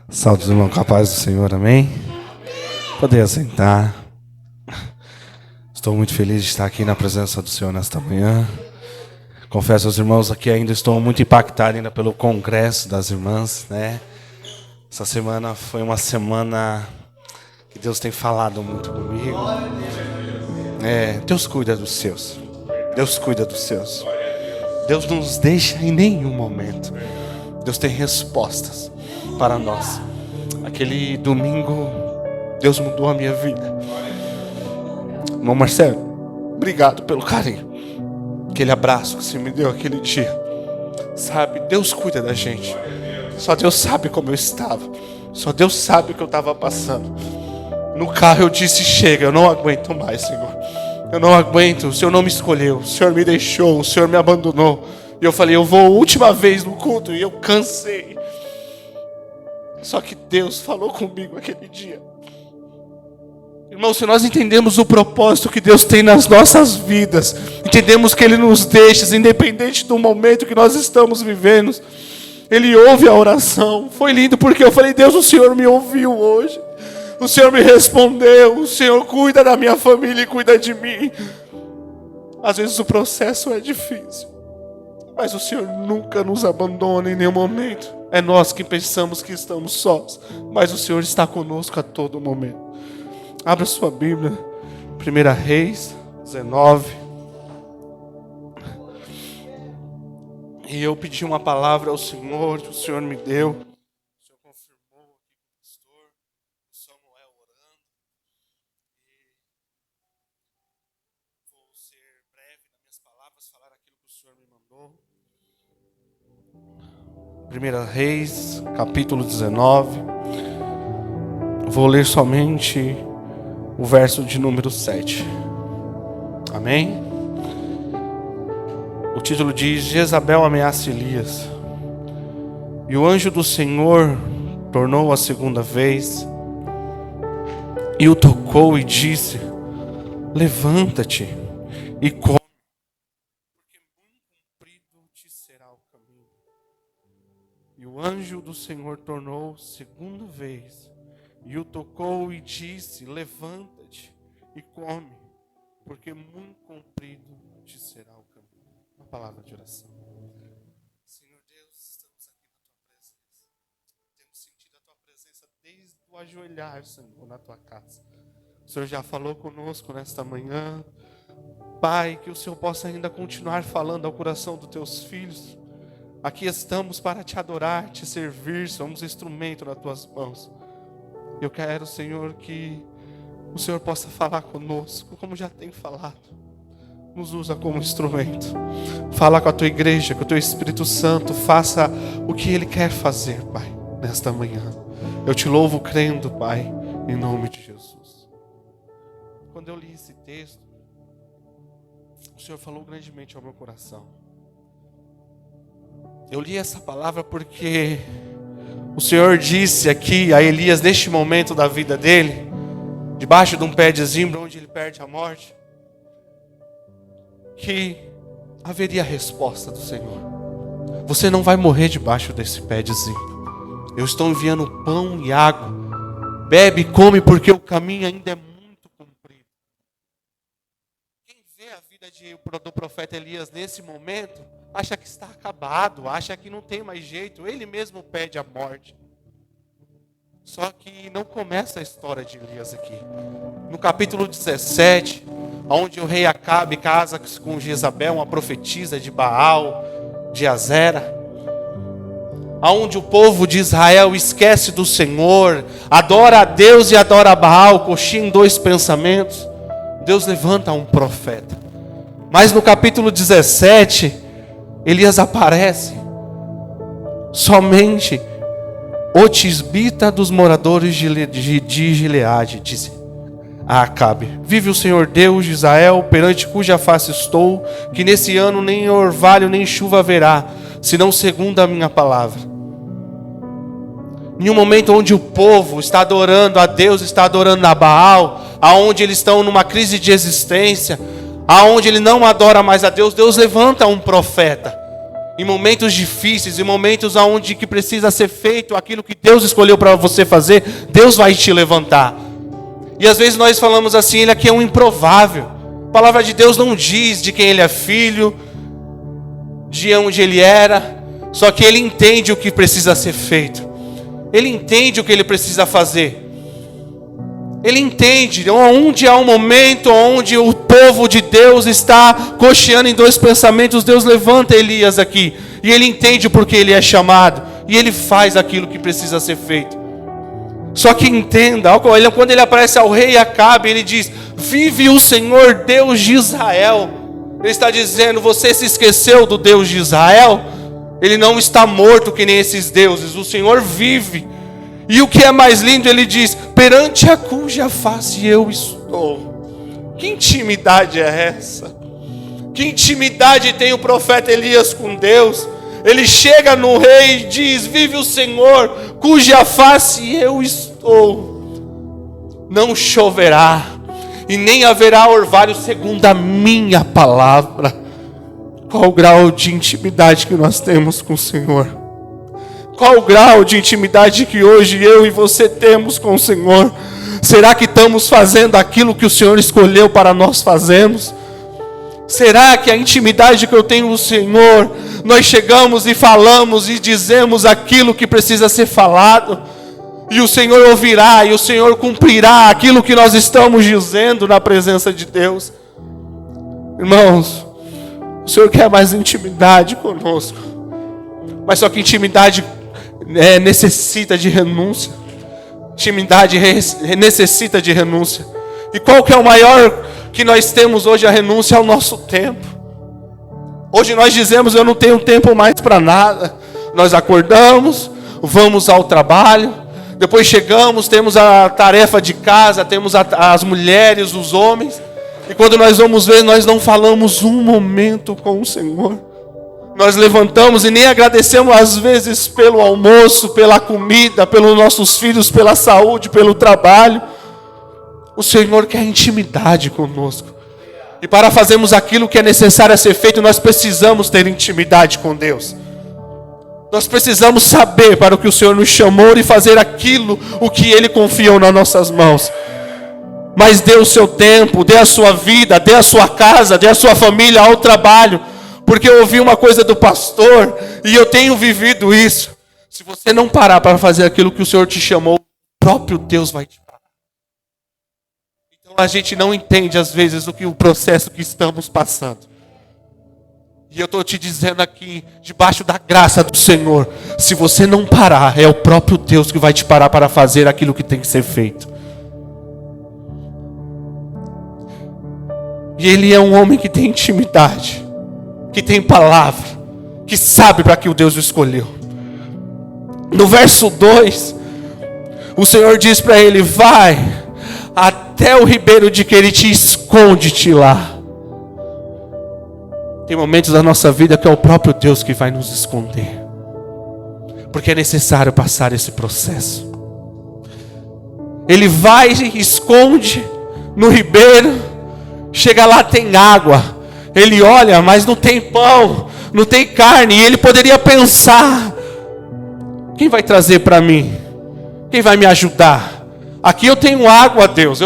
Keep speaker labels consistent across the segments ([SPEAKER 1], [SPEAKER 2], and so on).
[SPEAKER 1] Salve os irmãos, com a paz do Senhor, amém? Poder assentar. Estou muito feliz de estar aqui na presença do Senhor nesta manhã. Confesso aos irmãos aqui, ainda estou muito impactado ainda pelo congresso das irmãs, né? Essa semana foi uma semana que Deus tem falado muito comigo. Deus cuida dos seus. Deus cuida dos seus. Deus não nos deixa em nenhum momento. Deus tem respostas para nós. Aquele domingo, Deus mudou a minha vida. Irmão Marcelo, obrigado pelo carinho. Aquele abraço que você me deu aquele dia. Sabe, Deus cuida da gente. Só Deus sabe como eu estava. Só Deus sabe o que eu estava passando. No carro eu disse, chega, eu não aguento mais, Senhor. Eu não aguento, o Senhor não me escolheu. O Senhor me deixou, o Senhor me abandonou. E eu falei, eu vou a última vez no culto. E eu cansei. Só que Deus falou comigo aquele dia. Irmão, se nós entendemos o propósito que Deus tem nas nossas vidas, entendemos que Ele nos deixa, independente do momento que nós estamos vivendo, Ele ouve a oração. Foi lindo porque eu falei, Deus, o Senhor me ouviu hoje. O Senhor me respondeu. O Senhor cuida da minha família e cuida de mim. Às vezes o processo é difícil, mas o Senhor nunca nos abandona em nenhum momento. É nós que pensamos que estamos sós, mas o Senhor está conosco a todo momento. Abra sua Bíblia, 1 Reis 19. E eu pedi uma palavra ao Senhor, que o Senhor me deu. O Senhor confirmou aqui com o pastor, o Samuel orando. E vou ser breve nas minhas palavras, falar aquilo que o Senhor me mandou. 1 Reis, capítulo 19. Vou ler somente o verso de número 7. Amém? O título diz: Jezabel ameaça Elias. E o anjo do Senhor tornou a segunda vez e o tocou e disse: levanta-te e come, porque muito comprido te será o caminho. E o anjo do Senhor tornou segunda vez e o tocou e disse: levanta-te e come, porque muito comprido te será o caminho. Uma palavra de oração. Senhor Deus, estamos aqui na tua presença. Temos sentido a tua presença desde o ajoelhar, Senhor, na tua casa. O Senhor já falou conosco nesta manhã. Pai, que o Senhor possa ainda continuar falando ao coração dos teus filhos. Aqui estamos para te adorar, te servir, somos instrumento nas tuas mãos. Eu quero, Senhor, que o Senhor possa falar conosco, como já tem falado. Nos usa como instrumento. Fala com a tua igreja, com o teu Espírito Santo. Faça o que Ele quer fazer, Pai, nesta manhã. Eu te louvo crendo, Pai, em nome de Jesus. Quando eu li esse texto, o Senhor falou grandemente ao meu coração. Eu li essa palavra porque o Senhor disse aqui a Elias, neste momento da vida dele, debaixo de um pé de zimbro, onde ele perde a morte, que haveria a resposta do Senhor. Você não vai morrer debaixo desse pé de zimbro. Eu estou enviando pão e água. Bebe e come, porque o caminho ainda é muito comprido. Quem vê a vida do profeta Elias nesse momento, acha que está acabado, acha que não tem mais jeito. Ele mesmo pede a morte. Só que não começa a história de Elias aqui. No capítulo 17, onde o rei Acabe casa com Jezabel, uma profetisa de Baal, de Azera, onde o povo de Israel esquece do Senhor, adora a Deus e adora a Baal, coxinha em dois pensamentos. Deus levanta um profeta. Mas no capítulo 17, Elias aparece. Somente o tisbita dos moradores de Gileade disse a Acabe: vive o Senhor Deus de Israel, perante cuja face estou, que nesse ano nem orvalho nem chuva haverá, senão segundo a minha palavra. Em um momento onde o povo está adorando a Deus, está adorando a Baal, aonde eles estão numa crise de existência, aonde ele não adora mais a Deus, Deus levanta um profeta. em momentos difíceis, em momentos onde que precisa ser feito aquilo que Deus escolheu para você fazer, Deus vai te levantar. E às vezes nós falamos assim, ele aqui é um improvável. A palavra de Deus não diz de quem ele é filho, de onde ele era, só que ele entende o que precisa ser feito. Ele entende o que ele precisa fazer. Ele entende onde há um momento onde o povo de Deus está cocheando em dois pensamentos. Deus levanta Elias aqui, e ele entende porque ele é chamado, e ele faz aquilo que precisa ser feito. Só que entenda, quando ele aparece ao rei Acabe, ele diz: vive o Senhor Deus de Israel. Ele está dizendo: você se esqueceu do Deus de Israel? Ele não está morto que nem esses deuses, o Senhor vive. E o que é mais lindo, ele diz: perante a cuja face eu estou. Que intimidade é essa? Que intimidade tem o profeta Elias com Deus? Ele chega no rei e diz: vive o Senhor, cuja face eu estou. Não choverá, e nem haverá orvalho segundo a minha palavra. Qual o grau de intimidade que nós temos com o Senhor? Qual o grau de intimidade que hoje eu e você temos com o Senhor? Será que estamos fazendo aquilo que o Senhor escolheu para nós fazermos? Será que a intimidade que eu tenho com o Senhor, nós chegamos e falamos e dizemos aquilo que precisa ser falado, e o Senhor ouvirá, e o Senhor cumprirá aquilo que nós estamos dizendo na presença de Deus? Irmãos, o Senhor quer mais intimidade conosco, mas só que intimidade necessita de renúncia. Intimidade necessita de renúncia. E qual que é o maior que nós temos hoje? A renúncia ao nosso tempo. Hoje nós dizemos: eu não tenho tempo mais para nada. Nós acordamos, vamos ao trabalho, depois chegamos, temos a tarefa de casa, temos as mulheres, os homens, e quando nós vamos ver, nós não falamos um momento com o Senhor. Nós levantamos e nem agradecemos às vezes pelo almoço, pela comida, pelos nossos filhos, pela saúde, pelo trabalho. O Senhor quer intimidade conosco. E para fazermos aquilo que é necessário a ser feito, nós precisamos ter intimidade com Deus. Nós precisamos saber para o que o Senhor nos chamou e fazer aquilo o que Ele confiou nas nossas mãos. Mas dê o seu tempo, dê a sua vida, dê a sua casa, dê a sua família ao trabalho. Porque eu ouvi uma coisa do pastor, e eu tenho vivido isso. Se você não parar para fazer aquilo que o Senhor te chamou, o próprio Deus vai te parar. Então a gente não entende às vezes o processo que estamos passando. E eu estou te dizendo aqui, debaixo da graça do Senhor, se você não parar, é o próprio Deus que vai te parar para fazer aquilo que tem que ser feito. E Ele é um homem que tem intimidade, que tem palavra, que sabe para que o Deus o escolheu. No verso 2, o Senhor diz para ele: vai até o ribeiro de Querite e esconde-te lá. Tem momentos da nossa vida que é o próprio Deus que vai nos esconder, porque é necessário passar esse processo. Ele vai e esconde no ribeiro. Chega lá, tem água. Ele olha, mas não tem pão, não tem carne. E ele poderia pensar: quem vai trazer para mim? Quem vai me ajudar? Aqui eu tenho água, Deus,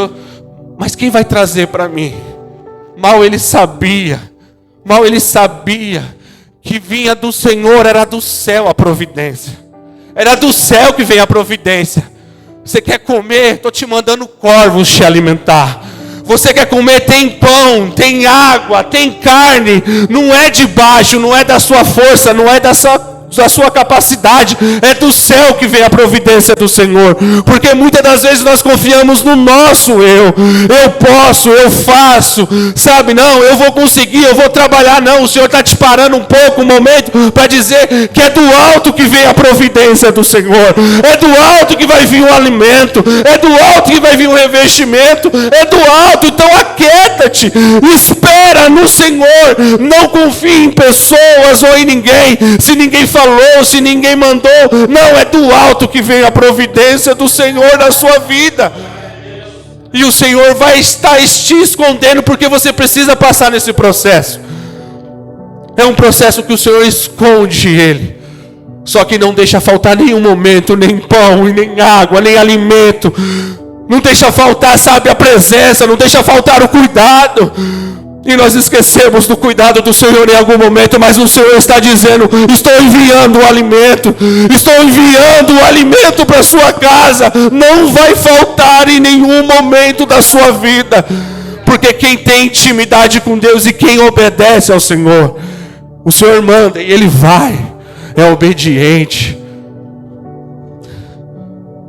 [SPEAKER 1] mas quem vai trazer para mim? Mal ele sabia que vinha do Senhor, era do céu a providência. Era do céu que vem a providência. Você quer comer? Estou te mandando corvos te alimentar. Você quer comer? Tem pão, tem água, tem carne. Não é de baixo, não é da sua força, não é da sua capacidade. É do céu que vem a providência do Senhor. Porque muitas das vezes nós confiamos no nosso eu. Eu posso, eu faço. Sabe, não, eu vou conseguir, eu vou trabalhar. Não, o Senhor está te parando um pouco, um momento, para dizer que é do alto que vem a providência do Senhor. É do alto que vai vir o alimento. É do alto que vai vir o revestimento. É do alto. Então aquieta-te, espera no Senhor. Não confie em pessoas ou em ninguém. Se ninguém falou, se ninguém mandou, não, é do alto que vem a providência do Senhor na sua vida. E o Senhor vai estar te escondendo, porque você precisa passar nesse processo. É um processo que o Senhor esconde ele. Só que não deixa faltar nenhum momento, nem pão, e nem água, nem alimento. Não deixa faltar, sabe, a presença, não deixa faltar o cuidado. E nós esquecemos do cuidado do Senhor em algum momento, mas o Senhor está dizendo: estou enviando o alimento, estou enviando o alimento para a sua casa. Não vai faltar em nenhum momento da sua vida. Porque quem tem intimidade com Deus e quem obedece ao Senhor, o Senhor manda e Ele vai, é obediente.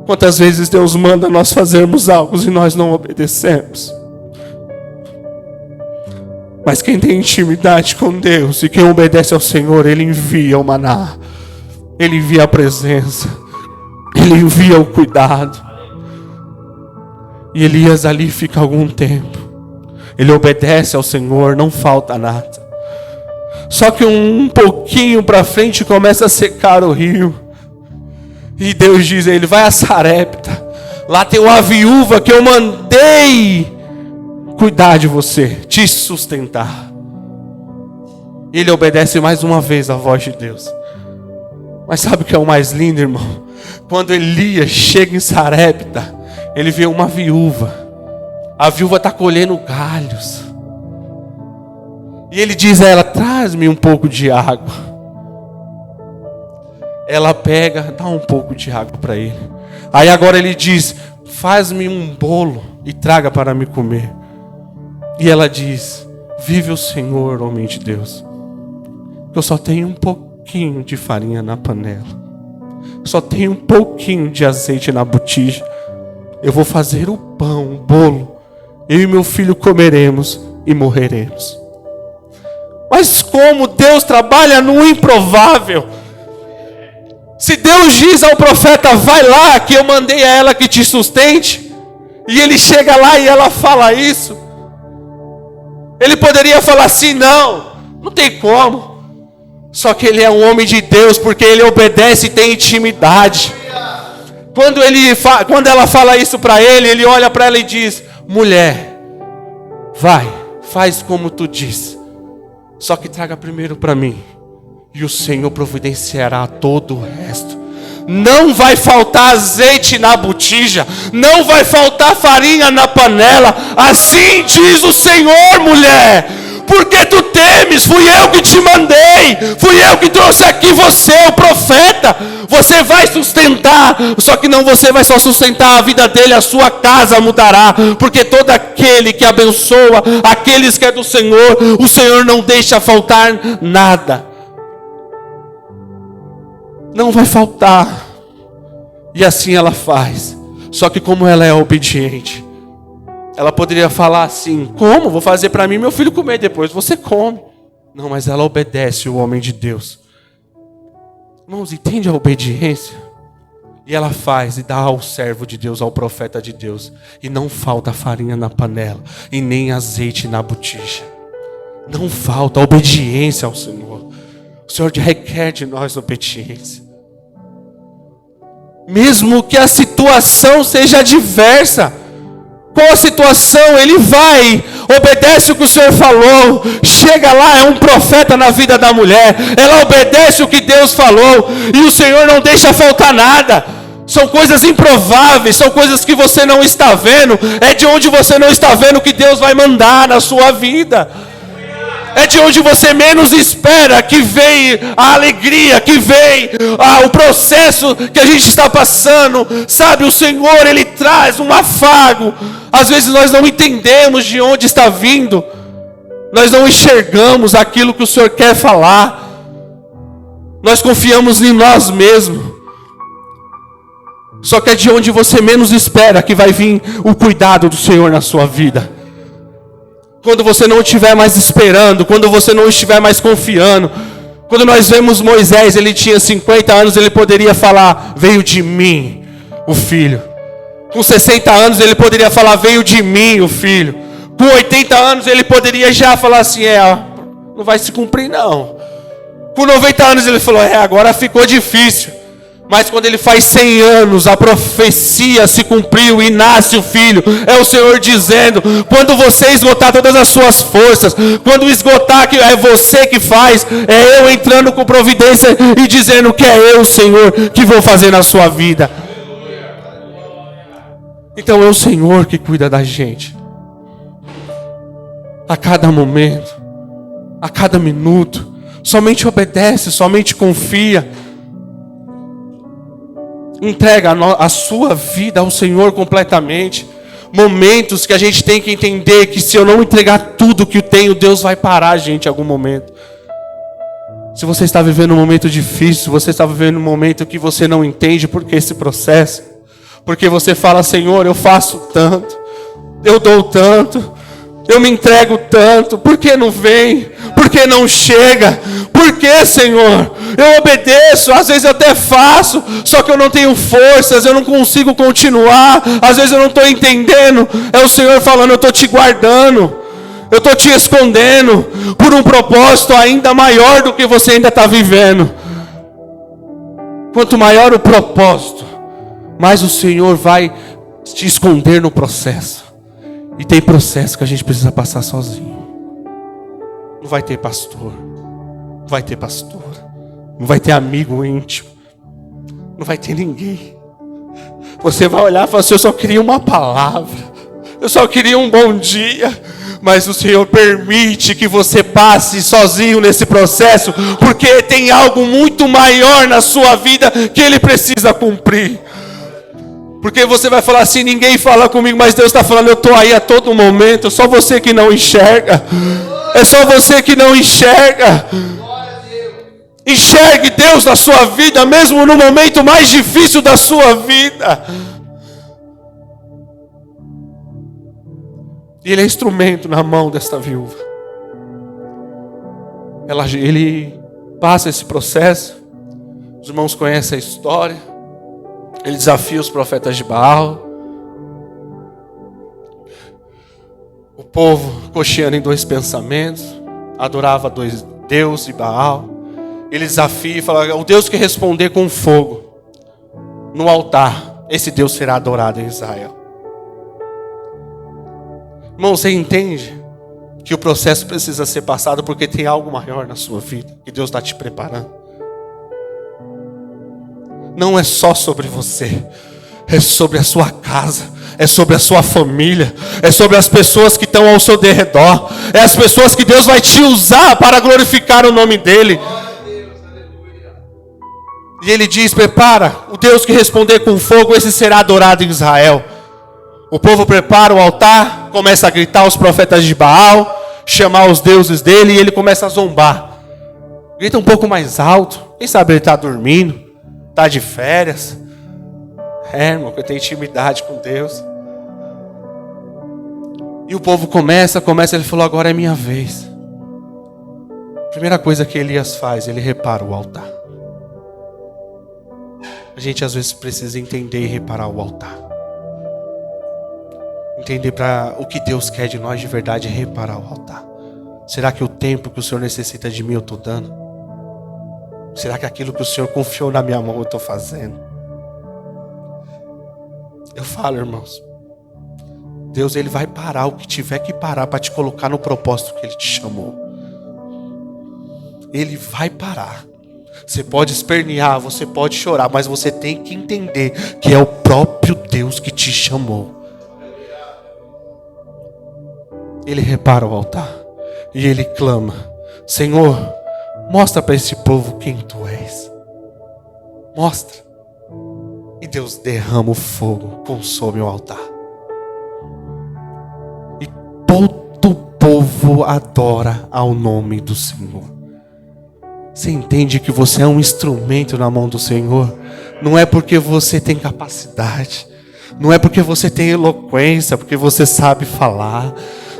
[SPEAKER 1] Quantas vezes Deus manda nós fazermos algo e nós não obedecemos? Mas quem tem intimidade com Deus e quem obedece ao Senhor, Ele envia o maná, Ele envia a presença, Ele envia o cuidado. E Elias ali fica algum tempo. Ele obedece ao Senhor, não falta nada. Só que um pouquinho para frente começa a secar o rio. E Deus diz a ele: vai a Sarepta. Lá tem uma viúva que eu mandei cuidar de você, te sustentar. Ele obedece mais uma vez à voz de Deus. Mas sabe o que é o mais lindo, irmão? Quando Elias chega em Sarepta, ele vê uma viúva. A viúva está colhendo galhos. E ele diz a ela: traz-me um pouco de água. Ela pega, dá um pouco de água para ele. Aí agora ele diz: faz-me um bolo e traga para me comer. E ela diz: vive o Senhor, homem de Deus, eu só tenho um pouquinho de farinha na panela, só tenho um pouquinho de azeite na botija. Eu vou fazer o pão, o bolo, eu e meu filho comeremos e morreremos. Mas como Deus trabalha no improvável. Se Deus diz ao profeta: vai lá, que eu mandei a ela que te sustente, e ele chega lá e ela fala isso, ele poderia falar assim: não tem como. Só que ele é um homem de Deus, porque ele obedece e tem intimidade. Quando ela fala isso para ele, ele olha para ela e diz: mulher, vai, faz como tu diz, só que traga primeiro para mim, e o Senhor providenciará todo o resto. Não vai faltar azeite na botija, não vai faltar farinha na panela. Assim diz o Senhor, mulher. Porque tu temes? Fui eu que te mandei, fui eu que trouxe aqui você, o profeta. Você vai sustentar, só que não você vai só sustentar a vida dele, a sua casa mudará. Porque todo aquele que abençoa aqueles que é do Senhor, o Senhor não deixa faltar nada. Não vai faltar. E assim ela faz. Só que como ela é obediente, ela poderia falar assim: como? Vou fazer para mim e meu filho comer depois, você come. Não, mas ela obedece o homem de Deus. Irmãos, entende a obediência? E ela faz e dá ao servo de Deus, ao profeta de Deus. E não falta farinha na panela e nem azeite na botija. Não falta obediência ao Senhor. O Senhor requer de nós obediência. Mesmo que a situação seja adversa. Qual a situação? Ele vai, obedece o que o Senhor falou. Chega lá, é um profeta na vida da mulher. Ela obedece o que Deus falou. E o Senhor não deixa faltar nada. São coisas improváveis, são coisas que você não está vendo. É de onde você não está vendo que Deus vai mandar na sua vida. É de onde você menos espera que vem a alegria, que vem o processo que a gente está passando. Sabe, o Senhor, Ele traz um afago. Às vezes nós não entendemos de onde está vindo. Nós não enxergamos aquilo que o Senhor quer falar. Nós confiamos em nós mesmos. Só que é de onde você menos espera que vai vir o cuidado do Senhor na sua vida. Quando você não estiver mais esperando, quando você não estiver mais confiando. Quando nós vemos Moisés, ele tinha 50 anos, ele poderia falar: veio de mim o filho. Com 60 anos ele poderia falar: veio de mim o filho. Com 80 anos ele poderia já falar assim: não vai se cumprir não. Com 90 anos ele falou: agora ficou difícil. Mas quando ele faz 100 anos, a profecia se cumpriu e nasce o filho. É o Senhor dizendo: quando você esgotar todas as suas forças, quando esgotar que é você que faz, é eu entrando com providência e dizendo que é eu, Senhor, que vou fazer na sua vida. Então é o Senhor que cuida da gente. A cada momento, a cada minuto. Somente obedece, somente confia. Entrega a sua vida ao Senhor completamente. Momentos que a gente tem que entender que se eu não entregar tudo que eu tenho, Deus vai parar a gente em algum momento. Se você está vivendo um momento difícil, você está vivendo um momento que você não entende por que esse processo, porque você fala: Senhor, eu faço tanto, eu dou tanto, eu me entrego tanto, por que não vem? Por que não chega? Por que, Senhor? Eu obedeço, às vezes eu até faço, só que eu não tenho forças, eu não consigo continuar, às vezes eu não estou entendendo. É o Senhor falando: eu estou te guardando, eu estou te escondendo, por um propósito ainda maior do que você ainda está vivendo. Quanto maior o propósito, mais o Senhor vai te esconder no processo. E tem processo que a gente precisa passar sozinho. Não vai ter pastor, não vai ter pastora, não vai ter amigo íntimo, não vai ter ninguém. Você vai olhar e falar assim: eu só queria uma palavra, eu só queria um bom dia. Mas o Senhor permite que você passe sozinho nesse processo, porque tem algo muito maior na sua vida que Ele precisa cumprir. Porque você vai falar assim: ninguém fala comigo, mas Deus está falando, eu estou aí a todo momento. Só você que não enxerga. É só você que não enxerga. Enxergue Deus na sua vida, mesmo no momento mais difícil da sua vida. E Ele é instrumento na mão desta viúva. Ele passa esse processo. Os irmãos conhecem a história. Ele desafia os profetas de Baal. O povo, cocheando em dois pensamentos, adorava Deus e Baal. Ele desafia e fala: o Deus que responder com fogo no altar, esse Deus será adorado em Israel. Irmão, você entende que o processo precisa ser passado porque tem algo maior na sua vida que Deus está te preparando? Não é só sobre você, é sobre a sua casa, é sobre a sua família, é sobre as pessoas que estão ao seu derredor, é as pessoas que Deus vai te usar para glorificar o nome dEle. E Ele diz: prepara, o Deus que responder com fogo, esse será adorado em Israel. O povo prepara o altar, começa a gritar os profetas de Baal, chamar os deuses dele, e ele começa a zombar. Grita um pouco mais alto. Quem sabe ele está dormindo, está de férias. Irmão, que eu tenho intimidade com Deus. E o povo começa, ele falou: agora é minha vez. Primeira coisa que Elias faz, ele repara o altar. A gente às vezes precisa entender e reparar o altar. Entender para o que Deus quer de nós de verdade é reparar o altar. Será que o tempo que o Senhor necessita de mim eu estou dando? Será que aquilo que o Senhor confiou na minha mão eu estou fazendo? Eu falo, irmãos, Deus, Ele vai parar o que tiver que parar para te colocar no propósito que Ele te chamou. Ele vai parar. Você pode espernear, você pode chorar, mas você tem que entender que é o próprio Deus que te chamou. Ele repara o altar e ele clama: Senhor, mostra para esse povo quem Tu és. Mostra. E Deus derrama o fogo, consome o altar. E todo o povo adora ao nome do Senhor. Você entende que você é um instrumento na mão do Senhor? Não é porque você tem capacidade, não é porque você tem eloquência, porque você sabe falar,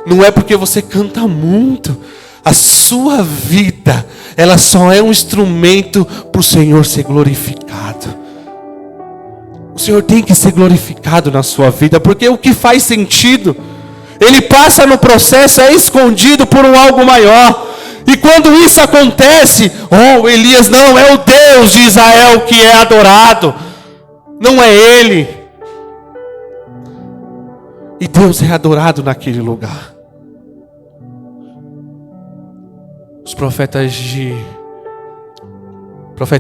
[SPEAKER 1] não é porque você canta muito. A sua vida, ela só é um instrumento para o Senhor ser glorificado. O Senhor tem que ser glorificado na sua vida, porque o que faz sentido, Ele passa no processo, é escondido por um algo maior. E quando isso acontece, Elias não é o Deus de Israel que é adorado, não é ele. E Deus é adorado naquele lugar. Os profeta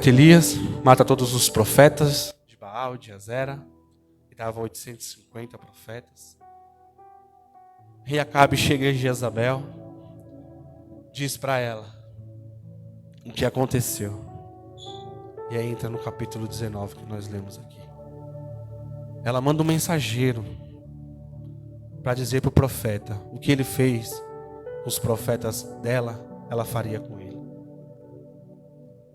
[SPEAKER 1] Elias mata todos os profetas de Baal, de Azera, que davam 850 profetas. Rei Acabe chega em Jezabel, diz para ela o que aconteceu. E aí entra no capítulo 19 que nós lemos aqui. Ela manda um mensageiro para dizer para o profeta o que ele fez com os profetas dela, ela faria com ele.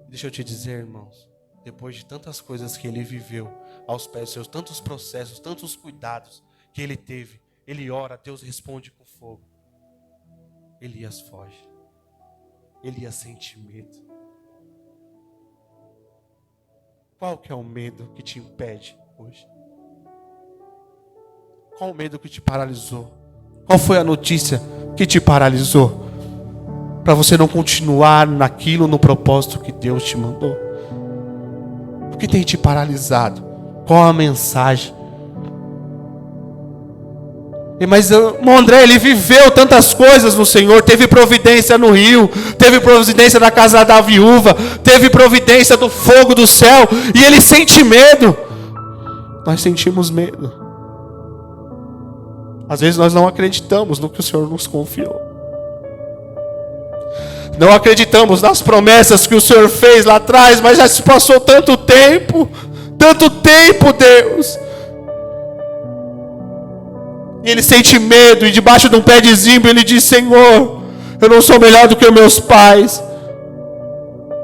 [SPEAKER 1] Deixa eu te dizer, irmãos, depois de tantas coisas que ele viveu aos pés dos seus, tantos processos, tantos cuidados que ele teve, ele ora, Deus responde com fogo. Elias foge. Elias sente medo. Qual que é o medo que te impede hoje? Qual o medo que te paralisou? Qual foi a notícia que te paralisou? Para você não continuar naquilo, no propósito que Deus te mandou. O que tem te paralisado? Qual a mensagem? Mas o irmão André, ele viveu tantas coisas no Senhor. Teve providência no rio, teve providência na casa da viúva, teve providência do fogo do céu, e ele sente medo. Nós sentimos medo. Às vezes nós não acreditamos no que o Senhor nos confiou. Não acreditamos nas promessas que o Senhor fez lá atrás, mas já se passou tanto tempo, Deus. E ele sente medo, e debaixo de um pé de zimbro ele diz: Senhor, eu não sou melhor do que os meus pais.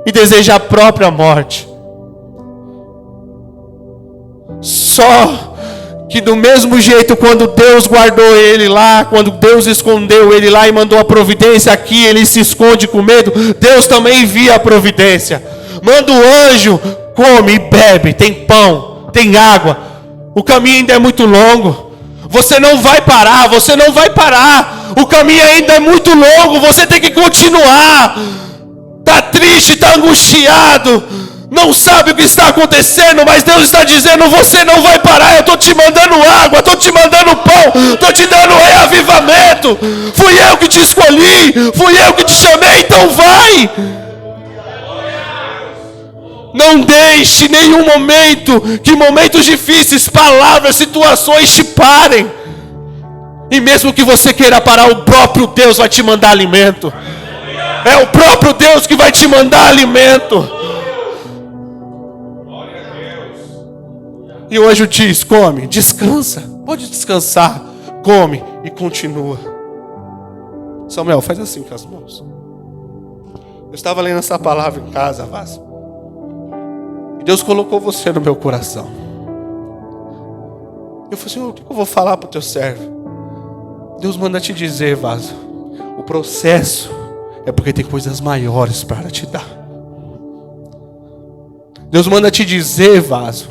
[SPEAKER 1] E deseja a própria morte. Só que do mesmo jeito, quando Deus guardou ele lá, quando Deus escondeu ele lá e mandou a providência aqui, ele se esconde com medo, Deus também envia a providência. Manda o anjo, come e bebe, tem pão, tem água. O caminho ainda é muito longo. Você não vai parar, o caminho ainda é muito longo, você tem que continuar. Está triste, está angustiado, não sabe o que está acontecendo, mas Deus está dizendo: você não vai parar, eu estou te mandando água, estou te mandando pão, estou te dando reavivamento. Fui eu que te escolhi, fui eu que te chamei, então vai. Não deixe nenhum momento, que momentos difíceis, palavras, situações te parem. E mesmo que você queira parar, o próprio Deus vai te mandar alimento. É o próprio Deus que vai te mandar alimento. E o anjo diz: come, descansa, pode descansar, come e continua. Samuel, faz assim com as mãos. Eu estava lendo essa palavra em casa, Vaz. Deus colocou você no meu coração. Eu falei: Senhor, o que eu vou falar para o teu servo? Deus manda te dizer, Vaso, o processo é porque tem coisas maiores para te dar. Deus manda te dizer, Vaso,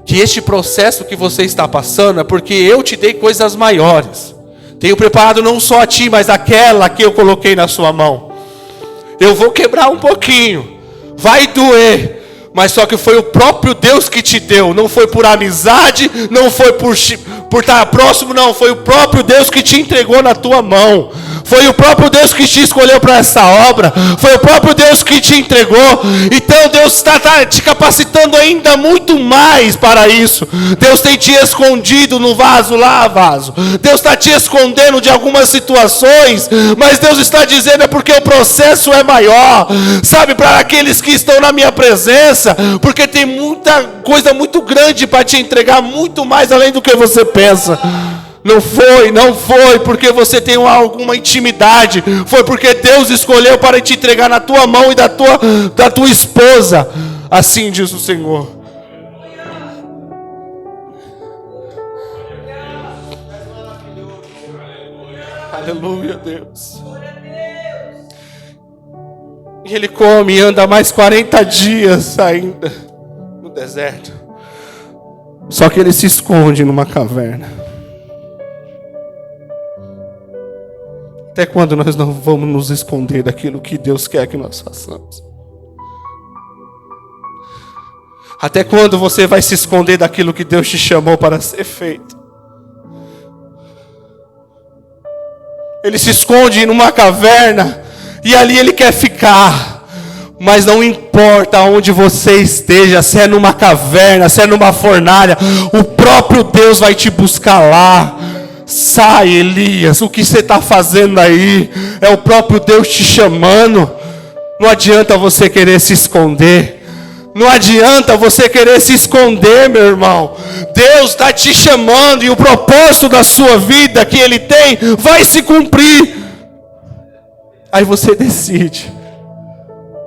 [SPEAKER 1] que este processo que você está passando é porque eu te dei coisas maiores. Tenho preparado não só a ti, mas aquela que eu coloquei na sua mão. Eu vou quebrar um pouquinho, vai doer, mas só que foi o próprio Deus que te deu. Não foi por amizade, não foi por estar próximo, não. Foi o próprio Deus que te entregou na tua mão. Foi o próprio Deus que te escolheu para essa obra. Foi o próprio Deus que te entregou. Então Deus está te capacitando ainda muito mais para isso. Deus tem te escondido no vaso lá, Vaso. Deus está te escondendo de algumas situações, mas Deus está dizendo: é porque o processo é maior. Sabe, para aqueles que estão na minha presença, porque tem muita coisa muito grande para te entregar, muito mais além do que você pensa. Não foi porque você tem alguma intimidade, foi porque Deus escolheu para te entregar na tua mão e da tua esposa. Assim diz o Senhor. Aleluia, Deus. E ele come e anda mais 40 dias ainda no deserto. Só que ele se esconde numa caverna. Até quando nós não vamos nos esconder daquilo que Deus quer que nós façamos? Até quando você vai se esconder daquilo que Deus te chamou para ser feito? Ele se esconde numa caverna e ali ele quer ficar. Mas não importa onde você esteja, se é numa caverna, se é numa fornalha, o próprio Deus vai te buscar lá. Sai, Elias, o que você está fazendo aí? É o próprio Deus te chamando. Não adianta você querer se esconder. Não adianta você querer se esconder, meu irmão. Deus está te chamando e o propósito da sua vida que Ele tem vai se cumprir. Aí você decide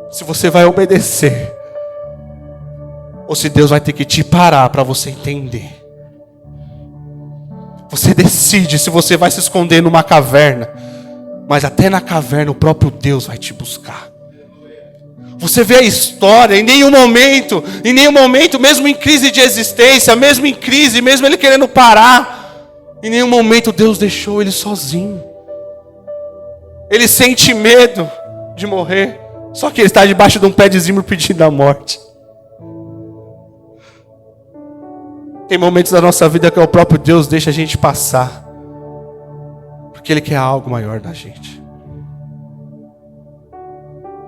[SPEAKER 1] se você vai obedecer ou se Deus vai ter que te parar para você entender. Você decide se você vai se esconder numa caverna, mas até na caverna o próprio Deus vai te buscar. Você vê a história, em nenhum momento, mesmo em crise de existência, mesmo em crise, mesmo ele querendo parar, em nenhum momento Deus deixou ele sozinho. Ele sente medo de morrer, só que ele está debaixo de um pé de zimbro pedindo a morte. Tem momentos da nossa vida que o próprio Deus deixa a gente passar, porque Ele quer algo maior da gente.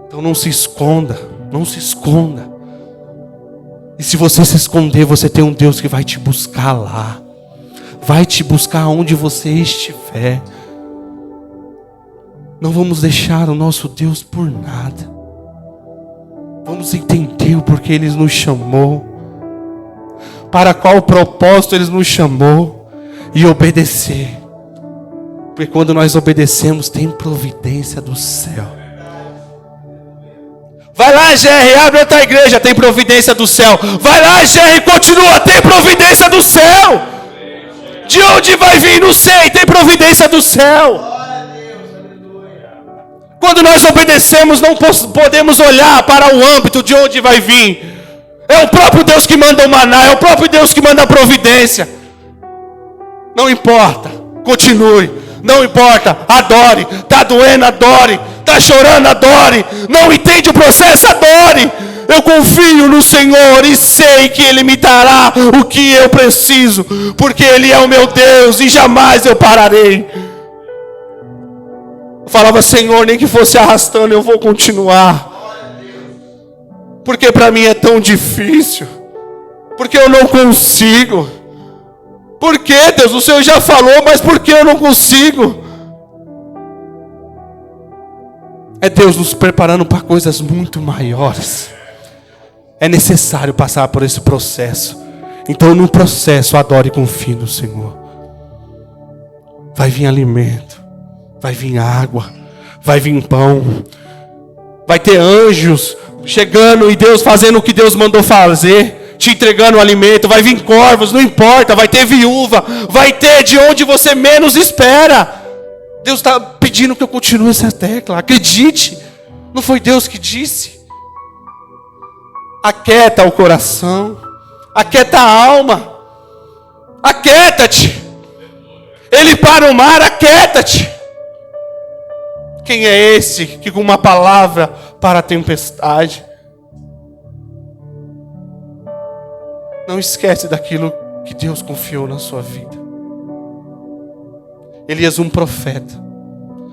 [SPEAKER 1] Então não se esconda, não se esconda. E se você se esconder, você tem um Deus que vai te buscar lá. Vai te buscar onde você estiver. Não vamos deixar o nosso Deus por nada. Vamos entender o porquê Ele nos chamou. Para qual propósito Ele nos chamou. E obedecer. Porque quando nós obedecemos, tem providência do céu. Vai lá, GR, abre outra igreja, tem providência do céu. Vai lá, GR, continua, tem providência do céu. De onde vai vir, não sei, tem providência do céu. Quando nós obedecemos, não podemos olhar para o âmbito de onde vai vir. É o próprio Deus que manda o maná, é o próprio Deus que manda a providência. Não importa, continue. Não importa, adore. Está doendo, adore. Está chorando, adore. Não entende o processo, adore. Eu confio no Senhor e sei que Ele me dará o que eu preciso, porque Ele é o meu Deus e jamais eu pararei. Eu falava, Senhor, nem que fosse arrastando, eu vou continuar. Porque para mim é tão difícil. Porque eu não consigo. Por que, Deus? O Senhor já falou, mas por que eu não consigo? É Deus nos preparando para coisas muito maiores. É necessário passar por esse processo. Então no processo, adore e confie no Senhor. Vai vir alimento. Vai vir água. Vai vir pão. Vai ter anjos chegando e Deus fazendo o que Deus mandou fazer. Te entregando o alimento, vai vir corvos, não importa, vai ter viúva, vai ter de onde você menos espera. Deus está pedindo que eu continue essa tecla, acredite, não foi Deus que disse. Aquieta o coração, aquieta a alma, aquieta-te. Ele para o mar, aquieta-te. Quem é esse que com uma palavra para a tempestade? Não esquece daquilo que Deus confiou na sua vida. Elias, um profeta,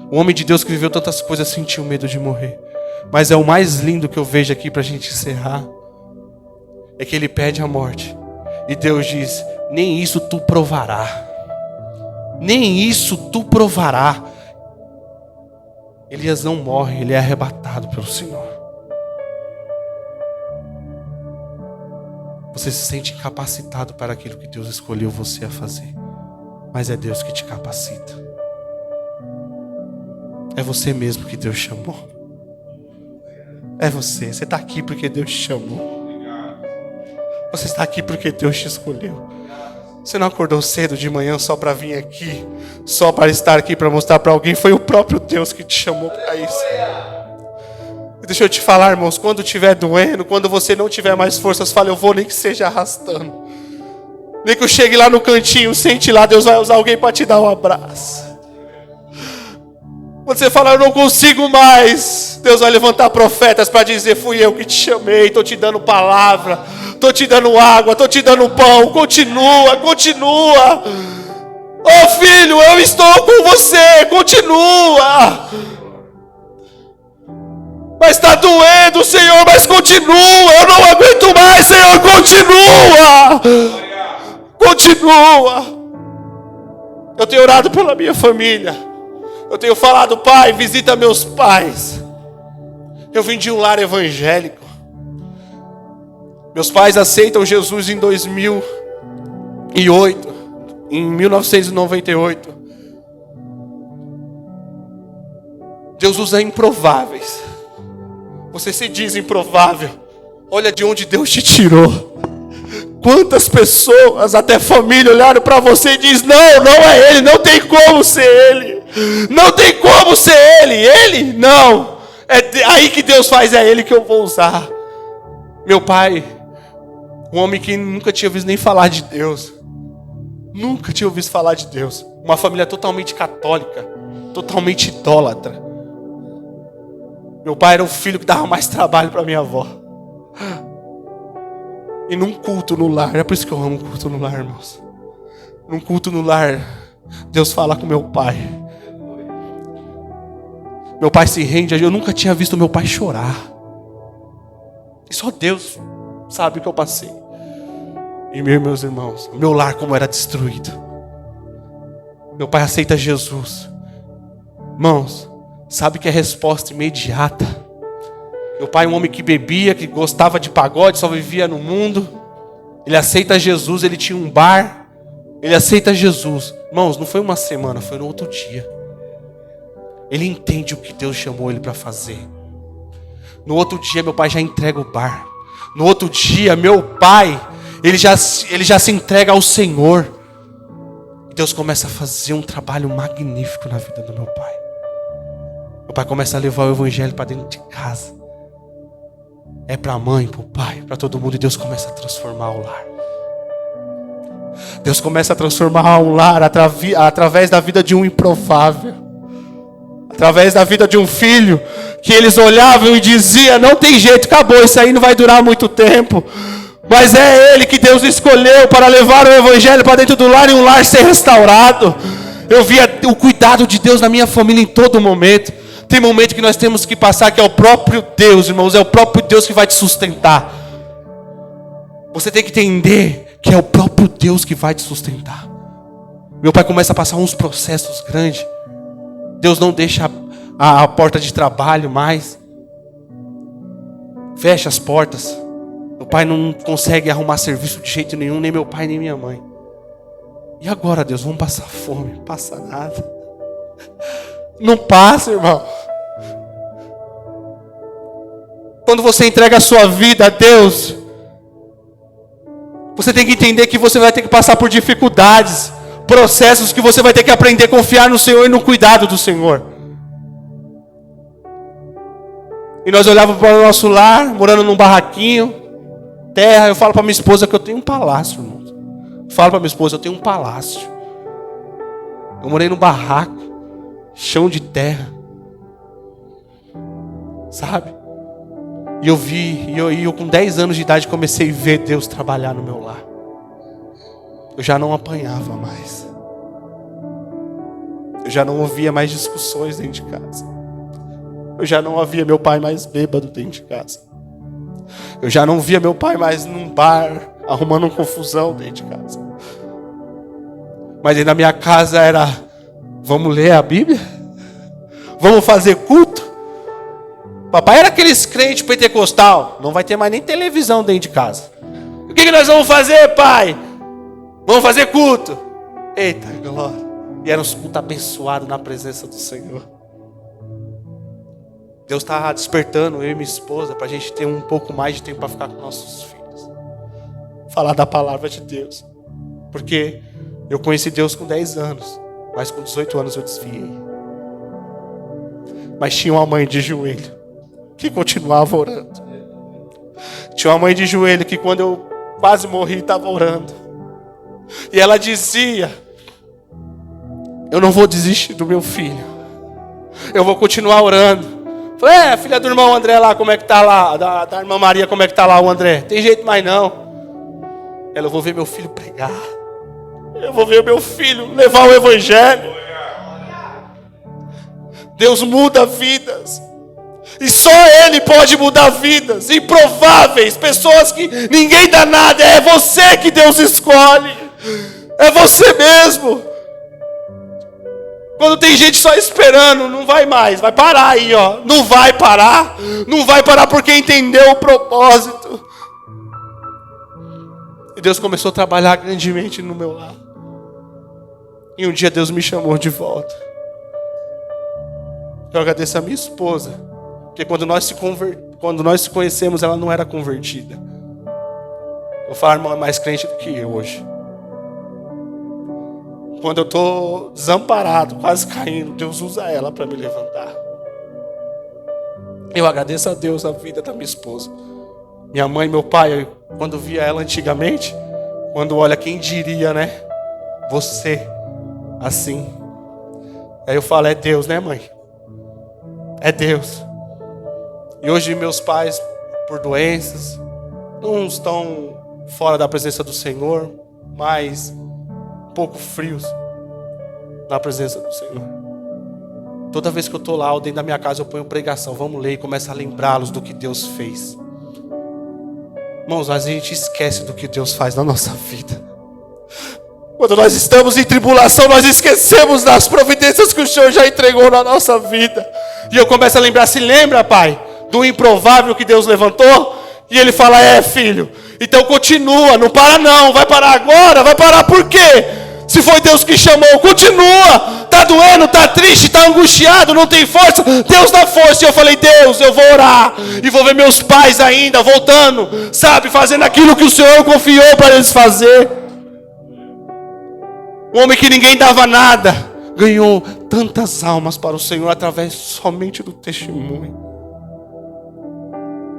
[SPEAKER 1] um homem de Deus que viveu tantas coisas, sentiu medo de morrer. Mas é o mais lindo que eu vejo aqui para a gente encerrar. É que ele pede a morte. E Deus diz, nem isso tu provará. Nem isso tu provará. Elias não morre, ele é arrebatado pelo Senhor. Você se sente incapacitado para aquilo que Deus escolheu você a fazer. Mas é Deus que te capacita. É você mesmo que Deus chamou. É você. Você está aqui porque Deus te chamou. Você está aqui porque Deus te escolheu. Você não acordou cedo de manhã só para vir aqui, só para estar aqui para mostrar para alguém. Foi o próprio Deus que te chamou para isso. Deixa eu te falar, irmãos, quando estiver doendo, quando você não tiver mais forças, fale, eu vou, nem que seja arrastando. Nem que eu chegue lá no cantinho, sente lá, Deus vai usar alguém para te dar um abraço. Quando você fala, eu não consigo mais, Deus vai levantar profetas para dizer, fui eu que te chamei, estou te dando palavra, estou te dando água, estou te dando pão, continua, continua. Oh filho, eu estou com você, continua. Mas está doendo, Senhor, mas continua, eu não aguento mais, Senhor, continua. Continua. Eu tenho orado pela minha família. Eu tenho falado, Pai, visita meus pais. Eu vim de um lar evangélico. Meus pais aceitam Jesus em 2008, em 1998. Deus usa improváveis. Você se diz improvável. Olha de onde Deus te tirou. Quantas pessoas, até família, olharam para você e diz: não, não é ele, não tem como ser ele. Não tem como ser ele. Ele, não. É aí que Deus faz, é ele que eu vou usar. Meu pai, um homem que nunca tinha ouvido nem falar de Deus. Nunca tinha ouvido falar de Deus. Uma família totalmente católica, totalmente idólatra. Meu pai era o filho que dava mais trabalho para minha avó. E num culto no lar, é por isso que eu amo culto no lar, irmãos. Num culto no lar, Deus fala com meu pai. Meu pai se rende, eu nunca tinha visto meu pai chorar. E só Deus sabe o que eu passei. E meus irmãos, meu lar como era destruído. Meu pai aceita Jesus. Irmãos, sabe que é resposta imediata. Meu pai é um homem que bebia, que gostava de pagode, só vivia no mundo. Ele aceita Jesus, ele tinha um bar. Ele aceita Jesus. Irmãos, não foi uma semana, foi no outro dia. Ele entende o que Deus chamou ele para fazer. No outro dia, meu pai já entrega o bar. No outro dia, meu pai, ele já se entrega ao Senhor. E Deus começa a fazer um trabalho magnífico na vida do meu pai. Meu pai começa a levar o evangelho para dentro de casa. É para a mãe, para o pai, para todo mundo. E Deus começa a transformar o lar. Deus começa a transformar um lar através da vida de um improvável. Através da vida de um filho que eles olhavam e diziam: não tem jeito, acabou, isso aí não vai durar muito tempo. Mas é ele que Deus escolheu para levar o evangelho para dentro do lar e um lar ser restaurado. Eu via o cuidado de Deus na minha família em todo momento. Tem momento que nós temos que passar, que é o próprio Deus, irmãos, é o próprio Deus que vai te sustentar. Você tem que entender que é o próprio Deus que vai te sustentar. Meu pai começa a passar uns processos grandes. Deus não deixa a porta de trabalho mais. Fecha as portas. Meu pai não consegue arrumar serviço de jeito nenhum, nem meu pai, nem minha mãe. E agora, Deus, vamos passar fome? Não passa nada. Não passa, irmão. Quando você entrega a sua vida a Deus, você tem que entender que você vai ter que passar por dificuldades, processos que você vai ter que aprender a confiar no Senhor e no cuidado do Senhor. E nós olhávamos para o nosso lar, morando num barraquinho, terra. Eu falo para minha esposa que eu tenho um palácio, irmão. Eu falo para minha esposa, eu tenho um palácio. Eu morei num barraco, chão de terra, sabe? E eu com 10 anos de idade comecei a ver Deus trabalhar no meu lar. Eu já não apanhava mais. Eu já não ouvia mais discussões dentro de casa. Eu já não ouvia meu pai mais bêbado dentro de casa. Eu já não via meu pai mais num bar arrumando uma confusão dentro de casa. Mas aí na minha casa era: vamos ler a Bíblia? Vamos fazer culto? Papai era aqueles crentes pentecostal. Não vai ter mais nem televisão dentro de casa. O que nós vamos fazer, pai? Vamos fazer culto. Eita glória. E eram uns cultos abençoados na presença do Senhor. Deus está despertando eu e minha esposa para a gente ter um pouco mais de tempo para ficar com nossos filhos. Falar da palavra de Deus. Porque eu conheci Deus com 10 anos. Mas com 18 anos eu desviei. Mas tinha uma mãe de joelho que continuava orando. Tinha uma mãe de joelho que quando eu quase morri estava orando. E ela dizia: eu não vou desistir do meu filho. eu vou continuar orando. Falei, a filha do irmão André lá, como é que tá lá? Da irmã Maria, como é que tá lá o André? Tem jeito mais não. Ela, eu vou ver meu filho pregar. Eu vou ver meu filho levar o evangelho. Deus muda vidas. E só Ele pode mudar vidas improváveis, pessoas que ninguém dá nada. É você que Deus escolhe. É você mesmo. Quando tem gente só esperando, não vai mais, vai parar aí, ó. Não vai parar porque entendeu o propósito. E Deus começou a trabalhar grandemente no meu lar. E um dia Deus me chamou de volta. Eu agradeço a minha esposa. Porque quando nós se conhecemos, ela não era convertida. Eu falo, irmão, é mais crente do que eu hoje. Quando eu estou desamparado, quase caindo, Deus usa ela para me levantar. Eu agradeço a Deus a vida da minha esposa. Minha mãe e meu pai, quando via ela antigamente, quando olha, quem diria, né? Você, assim. Aí eu falo, é Deus, né, mãe? É Deus. E hoje meus pais, por doenças, não estão fora da presença do Senhor, mas um pouco frios na presença do Senhor. Toda vez que eu estou lá, dentro da minha casa, eu ponho pregação. Vamos ler e começo a lembrá-los do que Deus fez. Irmãos, a gente esquece do que Deus faz na nossa vida. Quando nós estamos em tribulação, nós esquecemos das providências que o Senhor já entregou na nossa vida. E eu começo a lembrar, se lembra, pai, do improvável que Deus levantou? E ele fala, filho, então continua, não para não, vai parar agora, vai parar por quê? Se foi Deus que chamou, continua, tá doendo, tá triste, tá angustiado, não tem força, Deus dá força. E eu falei, Deus, eu vou orar, e vou ver meus pais ainda, voltando, sabe, fazendo aquilo que o Senhor confiou para eles fazer. Um homem que ninguém dava nada, ganhou tantas almas para o Senhor, através somente do testemunho.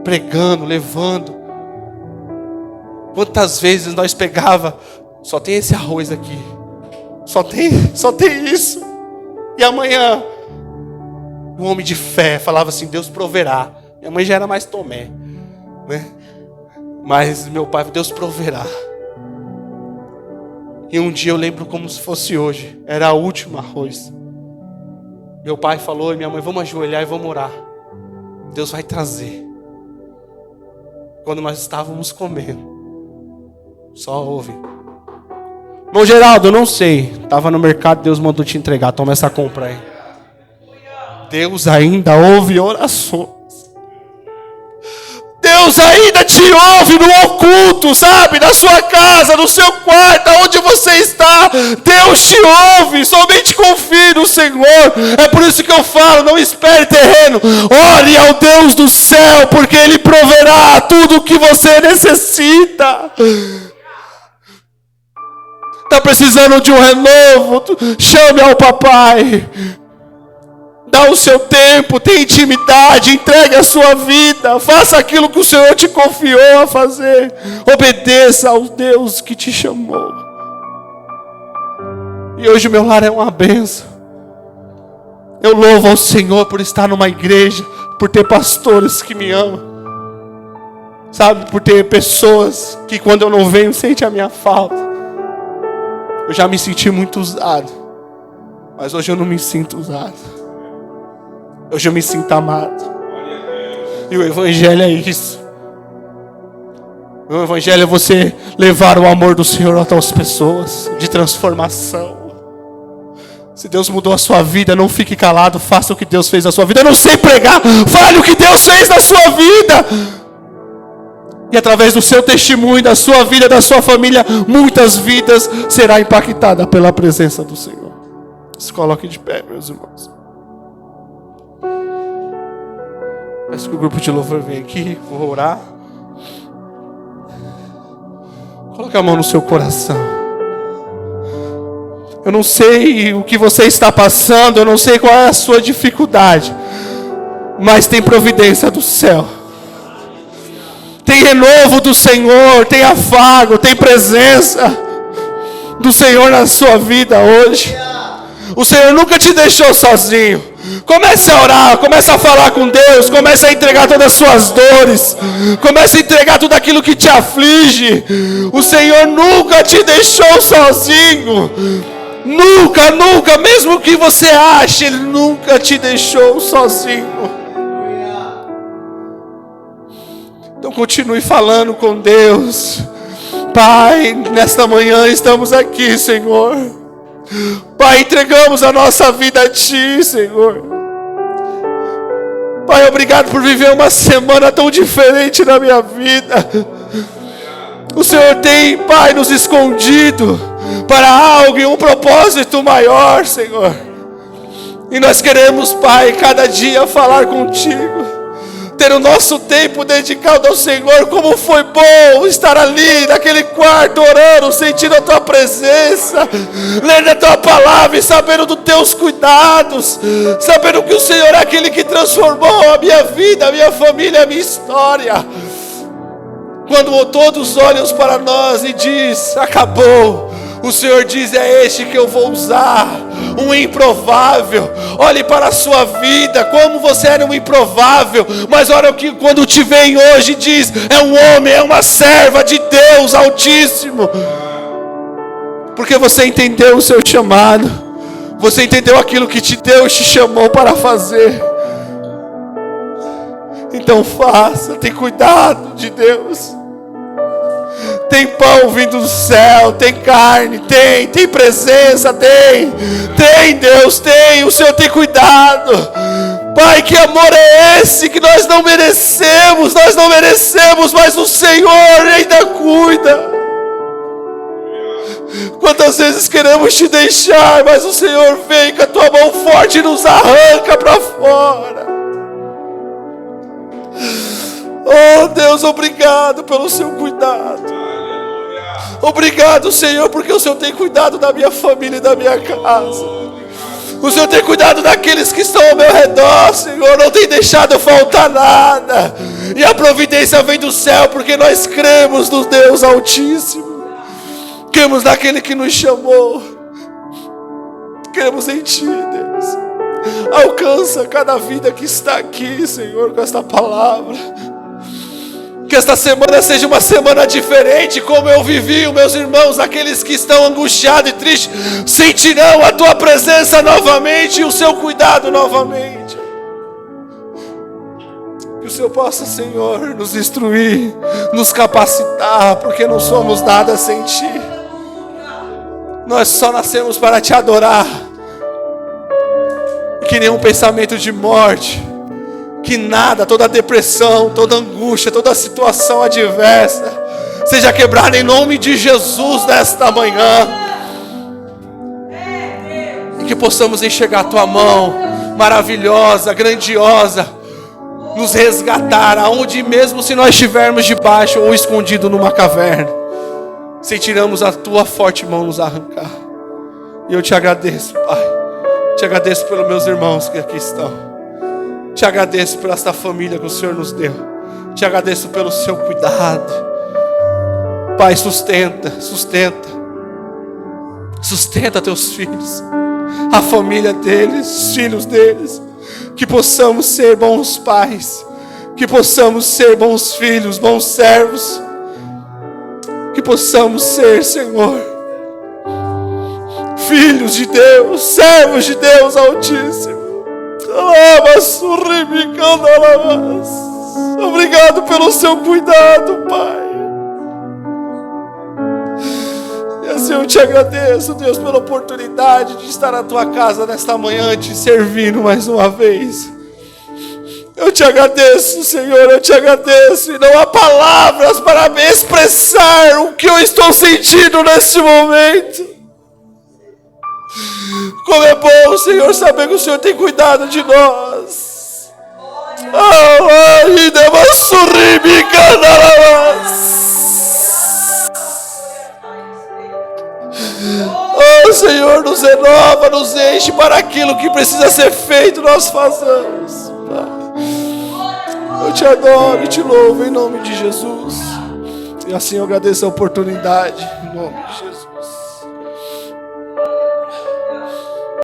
[SPEAKER 1] Pregando, levando. Quantas vezes nós pegava, só tem esse arroz aqui, só tem isso. E amanhã, um homem de fé falava assim, Deus proverá. Minha mãe já era mais Tomé, né? Mas meu pai, Deus proverá. E um dia eu lembro como se fosse hoje, era o último arroz. Meu pai falou, e minha mãe, vamos ajoelhar e vamos orar. Deus vai trazer. Quando nós estávamos comendo, só ouve, irmão Geraldo, eu não sei, estava no mercado, Deus mandou te entregar, toma essa compra aí. Deus ainda ouve orações. Deus ainda te ouve no oculto, sabe? Na sua casa, no seu quarto, onde você está. Deus te ouve, somente confie no Senhor. É por isso que eu falo, não espere terreno. Ore ao Deus do céu, porque Ele proverá tudo o que você necessita. Está precisando de um renovo? Chame ao papai. Dá o seu tempo, tenha intimidade, entregue a sua vida, faça aquilo que o Senhor te confiou a fazer. Obedeça ao Deus que te chamou. E hoje o meu lar é uma bênção. Eu louvo ao Senhor por estar numa igreja, por ter pastores que me amam, sabe, por ter pessoas que quando eu não venho sentem a minha falta. Eu já me senti muito usado, mas hoje eu não me sinto usado. Hoje eu me sinto amado. E o Evangelho é isso. O Evangelho é você levar o amor do Senhor até as pessoas, de transformação. Se Deus mudou a sua vida, não fique calado, faça o que Deus fez na sua vida. Eu não sei pregar, fale o que Deus fez na sua vida. E através do seu testemunho, da sua vida, da sua família, muitas vidas serão impactadas pela presença do Senhor. Se coloque de pé, meus irmãos. Peço que o grupo de louvor venha aqui, vou orar. Coloque a mão no seu coração. Eu não sei o que você está passando, eu não sei qual é a sua dificuldade, mas tem providência do céu. Tem renovo do Senhor, tem afago, tem presença do Senhor na sua vida hoje. O Senhor nunca te deixou sozinho. Comece a orar, comece a falar com Deus, comece a entregar todas as suas dores, comece a entregar tudo aquilo que te aflige. O Senhor nunca te deixou sozinho. Nunca, nunca, mesmo que você ache, Ele nunca te deixou sozinho. Então continue falando com Deus. Pai, nesta manhã estamos aqui, Senhor. Pai, entregamos a nossa vida a Ti, Senhor. Pai, obrigado por viver uma semana tão diferente na minha vida. O Senhor tem, Pai, nos escondido para algo e um propósito maior, Senhor. E nós queremos, Pai, cada dia falar contigo, ter o nosso tempo dedicado ao Senhor. Como foi bom estar ali naquele quarto orando, sentindo a Tua presença, lendo a Tua palavra e sabendo dos Teus cuidados, sabendo que o Senhor é aquele que transformou a minha vida, a minha família, a minha história. Quando todos olham para nós e diz: acabou, o Senhor diz: é este que eu vou usar, um improvável. Olhe para a sua vida, como você era um improvável, mas olha o que quando te vem hoje diz: é um homem, é uma serva de Deus Altíssimo. Porque você entendeu o seu chamado, você entendeu aquilo que Deus te chamou para fazer. Então faça, tem cuidado de Deus. Tem pão vindo do céu, tem carne, tem presença, tem Deus, tem, o Senhor tem cuidado. Pai, que amor é esse que nós não merecemos, mas o Senhor ainda cuida. Quantas vezes queremos te deixar, mas o Senhor vem com a tua mão forte e nos arranca para fora. Oh Deus, obrigado pelo seu cuidado. Obrigado, Senhor, porque o Senhor tem cuidado da minha família e da minha casa. O Senhor tem cuidado daqueles que estão ao meu redor, Senhor. Não tem deixado faltar nada. E a providência vem do céu, porque nós cremos no Deus Altíssimo. Cremos naquele que nos chamou. Cremos em Ti, Deus. Alcança cada vida que está aqui, Senhor, com esta palavra. Que esta semana seja uma semana diferente, como eu vivi. Os meus irmãos, aqueles que estão angustiados e tristes, sentirão a Tua presença novamente e o Seu cuidado novamente. Que o Senhor possa, Senhor, nos instruir, nos capacitar, porque não somos nada sem Ti. Nós só nascemos para Te adorar. Que nenhum pensamento de morte, que nada, toda depressão, toda angústia, toda situação adversa seja quebrada em nome de Jesus nesta manhã. E que possamos enxergar a Tua mão maravilhosa, grandiosa, nos resgatar, aonde mesmo se nós estivermos debaixo ou escondido numa caverna, sentiremos a Tua forte mão nos arrancar. E eu Te agradeço, Pai. Te agradeço pelos meus irmãos que aqui estão. Te agradeço por esta família que o Senhor nos deu. Te agradeço pelo Seu cuidado. Pai, sustenta Teus filhos, a família deles, os filhos deles. Que possamos ser bons pais, que possamos ser bons filhos, bons servos. Que possamos ser, Senhor, filhos de Deus, servos de Deus Altíssimo. Obrigado pelo Seu cuidado, Pai. E assim eu Te agradeço, Deus, pela oportunidade de estar na Tua casa nesta manhã, Te servindo mais uma vez. Eu Te agradeço, Senhor, eu Te agradeço. E não há palavras para me expressar o que eu estou sentindo neste momento. Como é bom, Senhor, saber que o Senhor tem cuidado de nós. Oh, Senhor, nos renova, nos enche para aquilo que precisa ser feito, nós fazemos. Eu Te adoro e Te louvo em nome de Jesus. E assim eu agradeço a oportunidade, em nome de Jesus.